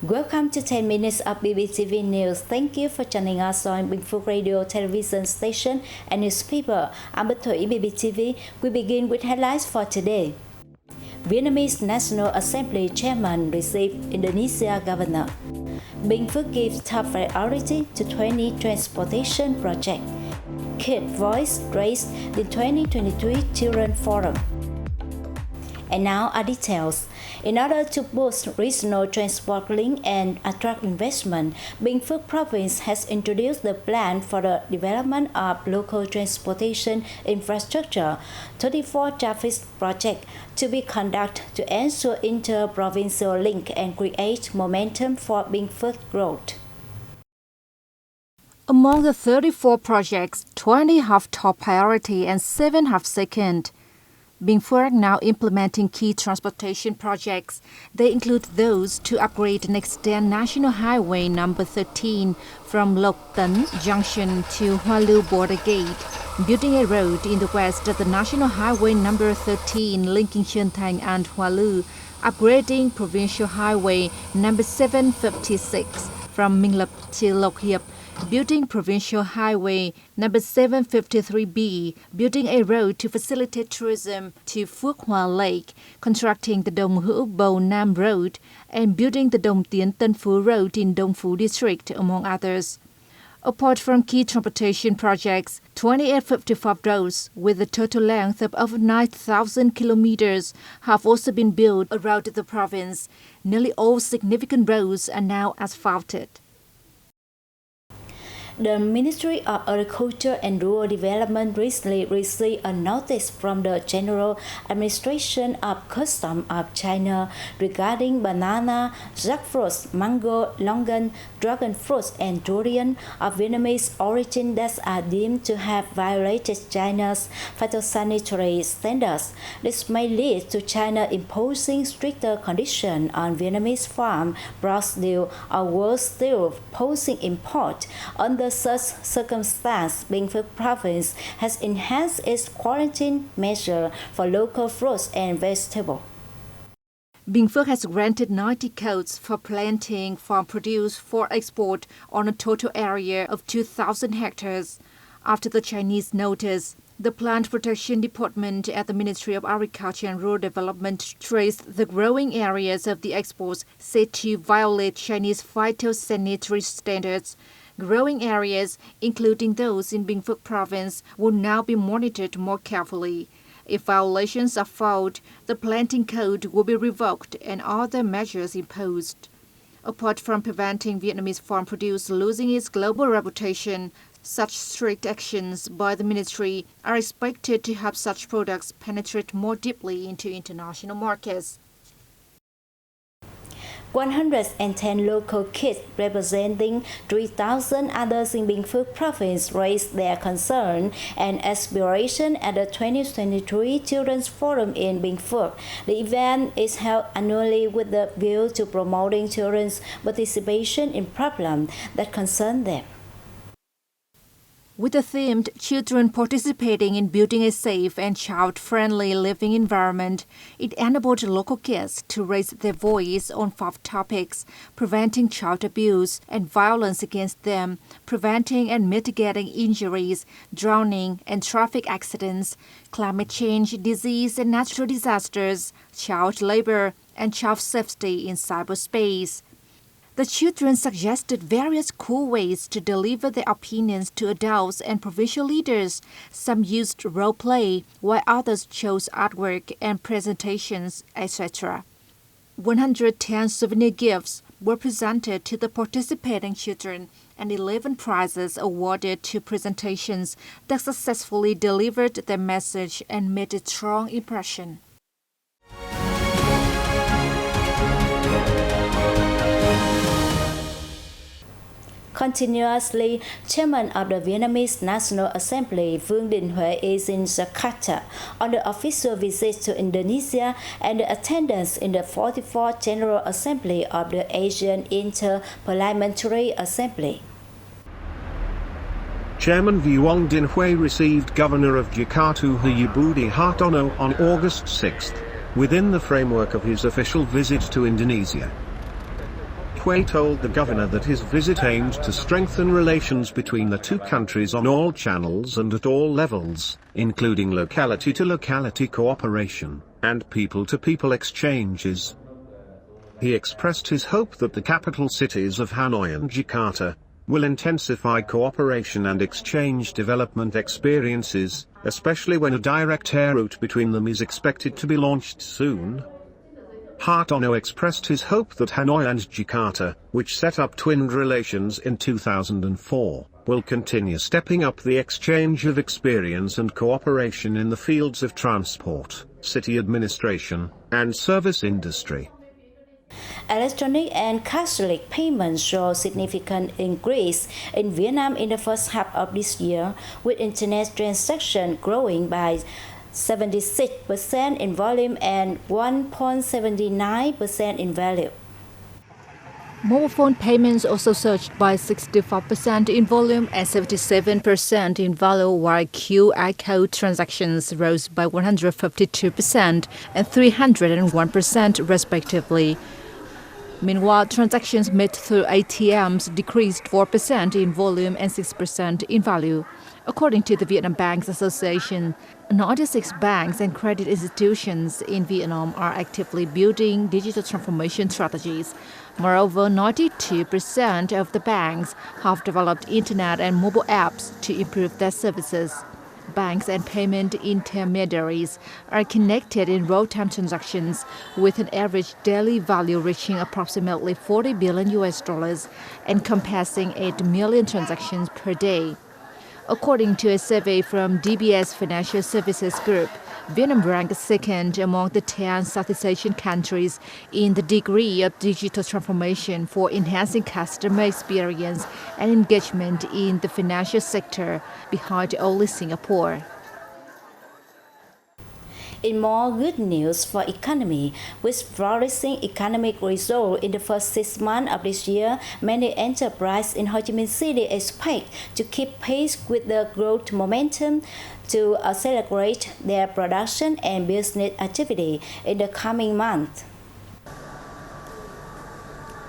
Welcome to 10 minutes of BPTV News. Thank you for joining us on Binh Phuoc Radio television station and newspaper. I'm Binh Phuoc, BPTV. We begin with headlines for today. Vietnamese National Assembly chairman received Indonesia governor. Binh Phuoc gives top priority to 20 transportation project. Kid voice raised the 2023 Children Forum. And now are details. In order to boost regional transport link and attract investment, Binh Phuoc Province has introduced the plan for the development of local transportation infrastructure, 34 traffic projects to be conducted to ensure inter-provincial link and create momentum for Binh Phuoc growth. Among the 34 projects, 20 have top priority and 7 have second. Binh Phuoc now implementing key transportation projects. They include those to upgrade and extend National Highway number 13 from Lộc Tấn Junction to Hoa Lưu Border Gate, building a road in the west of the National Highway number 13 linking Trân Thành and Hoa Lưu, upgrading Provincial Highway number 756 from Minh Lập to Lộc Hiệp, building Provincial Highway number 753B, building a road to facilitate tourism to Phước Hòa Lake, constructing the Đồng Hữu Bầu Nam Road, and building the Đồng Tiến Tân Phú Road in Dong Phu District, among others. Apart from key transportation projects, 2855 roads with a total length of over 9,000 kilometers have also been built around the province. Nearly all significant roads are now asphalted. The Ministry of Agriculture and Rural Development recently received a notice from the General Administration of Customs of China regarding banana, jackfruit, mango, longan, dragon fruit, and durian of Vietnamese origin that are deemed to have violated China's phytosanitary standards. This may lead to China imposing stricter conditions on Vietnamese farm produce, or worse still, posing import. Under such circumstance, Binh Phuoc Province has enhanced its quarantine measure for local fruits and vegetables. Binh Phuoc has granted 90 codes for planting farm produce for export on a total area of 2,000 hectares. After the Chinese notice, the Plant Protection Department at the Ministry of Agriculture and Rural Development traced the growing areas of the exports said to violate Chinese phytosanitary standards. Growing areas, including those in Binh Phuoc Province, will now be monitored more carefully. If violations are found, the planting code will be revoked and other measures imposed. Apart from preventing Vietnamese farm produce losing its global reputation, such strict actions by the ministry are expected to help such products penetrate more deeply into international markets. 110 local kids representing 3,000 others in Binh Phuoc Province raised their concern and aspiration at the 2023 Children's Forum in Binh Phuoc. The event is held annually with the view to promoting children's participation in problems that concern them. With the theme Children Participating in Building a Safe and Child-Friendly Living Environment, it enabled local kids to raise their voice on 5 topics: preventing child abuse and violence against them, preventing and mitigating injuries, drowning and traffic accidents, climate change, disease and natural disasters, child labor, and child safety in cyberspace. The children suggested various cool ways to deliver their opinions to adults and provincial leaders. Some used role play, while others chose artwork and presentations, etc. 110 souvenir gifts were presented to the participating children and 11 prizes awarded to presentations that successfully delivered their message and made a strong impression. Continuously, Chairman of the Vietnamese National Assembly Vương Đình Huệ is in Jakarta on the official visit to Indonesia and the attendance in the 44th General Assembly of the Asian Inter-Parliamentary Assembly. Chairman Vương Đình Huệ received Governor of Jakarta Budi Hartono on August 6, within the framework of his official visit to Indonesia. Hui told the governor that his visit aimed to strengthen relations between the two countries on all channels and at all levels, including locality-to-locality cooperation and people-to-people exchanges. He expressed his hope that the capital cities of Hanoi and Jakarta will intensify cooperation and exchange development experiences, especially when a direct air route between them is expected to be launched soon. Hartono expressed his hope that Hanoi and Jakarta, which set up twinned relations in 2004, will continue stepping up the exchange of experience and cooperation in the fields of transport, city administration, and service industry. Electronic and cashless payments show significant increase in Vietnam in the first half of this year, with internet transactions growing by 76% in volume and 1.79% in value. Mobile phone payments also surged by 65% in volume and 77% in value, while QR code transactions rose by 152% and 301% respectively. Meanwhile, transactions made through ATMs decreased 4% in volume and 6% in value. According to the Vietnam Banks Association, 96 banks and credit institutions in Vietnam are actively building digital transformation strategies. Moreover, 92% of the banks have developed internet and mobile apps to improve their services. Banks and payment intermediaries are connected in real-time transactions with an average daily value reaching approximately $40 billion encompassing 8 million transactions per day. According to a survey from DBS Financial Services Group, Vietnam ranked second among the 10 Southeast Asian countries in the degree of digital transformation for enhancing customer experience and engagement in the financial sector, behind only Singapore. In more good news for economy, with flourishing economic results in the first 6 months of this year, many enterprises in Ho Chi Minh City expect to keep pace with the growth momentum to accelerate their production and business activity in the coming months.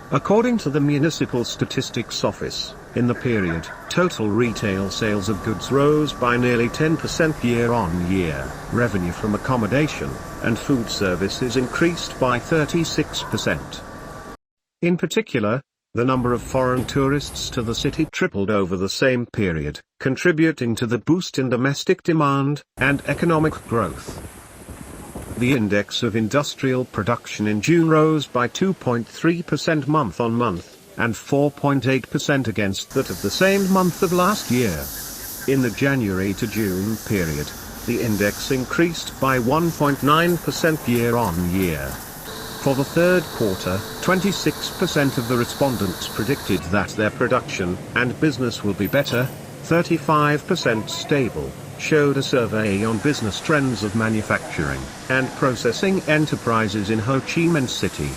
According to the Municipal Statistics Office, in the period, total retail sales of goods rose by nearly 10% year-on-year, revenue from accommodation and food services increased by 36%. In particular, the number of foreign tourists to the city tripled over the same period, contributing to the boost in domestic demand and economic growth. The index of industrial production in June rose by 2.3% month-on-month, and 4.8% against that of the same month of last year. In the January to June period, the index increased by 1.9% year-on-year. For the third quarter, 26% of the respondents predicted that their production and business will be better, 35% stable, showed a survey on business trends of manufacturing and processing enterprises in Ho Chi Minh City.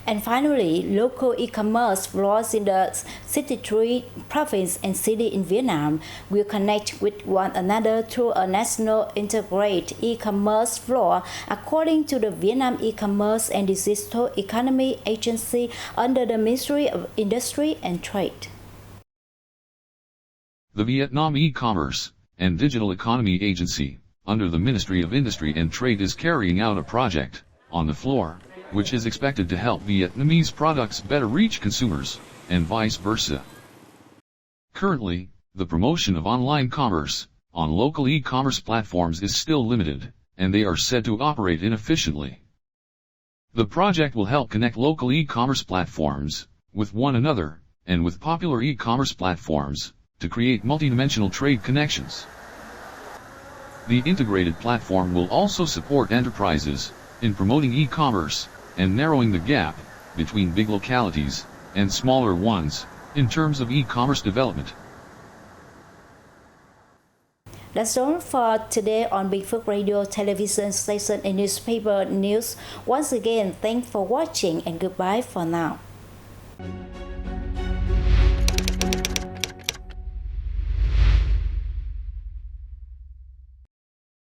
And finally, local e-commerce floors in the 63 provinces and cities in Vietnam will connect with one another through a national integrated e-commerce floor, according to the Vietnam E-commerce and Digital Economy Agency under the Ministry of Industry and Trade. The Vietnam E-commerce and Digital Economy Agency, under the Ministry of Industry and Trade, is carrying out a project on the floor, which is expected to help Vietnamese products better reach consumers, and vice versa. Currently, the promotion of online commerce on local e-commerce platforms is still limited, and they are said to operate inefficiently. The project will help connect local e-commerce platforms with one another, and with popular e-commerce platforms, to create multidimensional trade connections. The integrated platform will also support enterprises in promoting e-commerce and narrowing the gap between big localities and smaller ones in terms of e-commerce development. That's all for today on Binh Phuoc Radio, television station and newspaper news. Once again, thanks for watching and goodbye for now.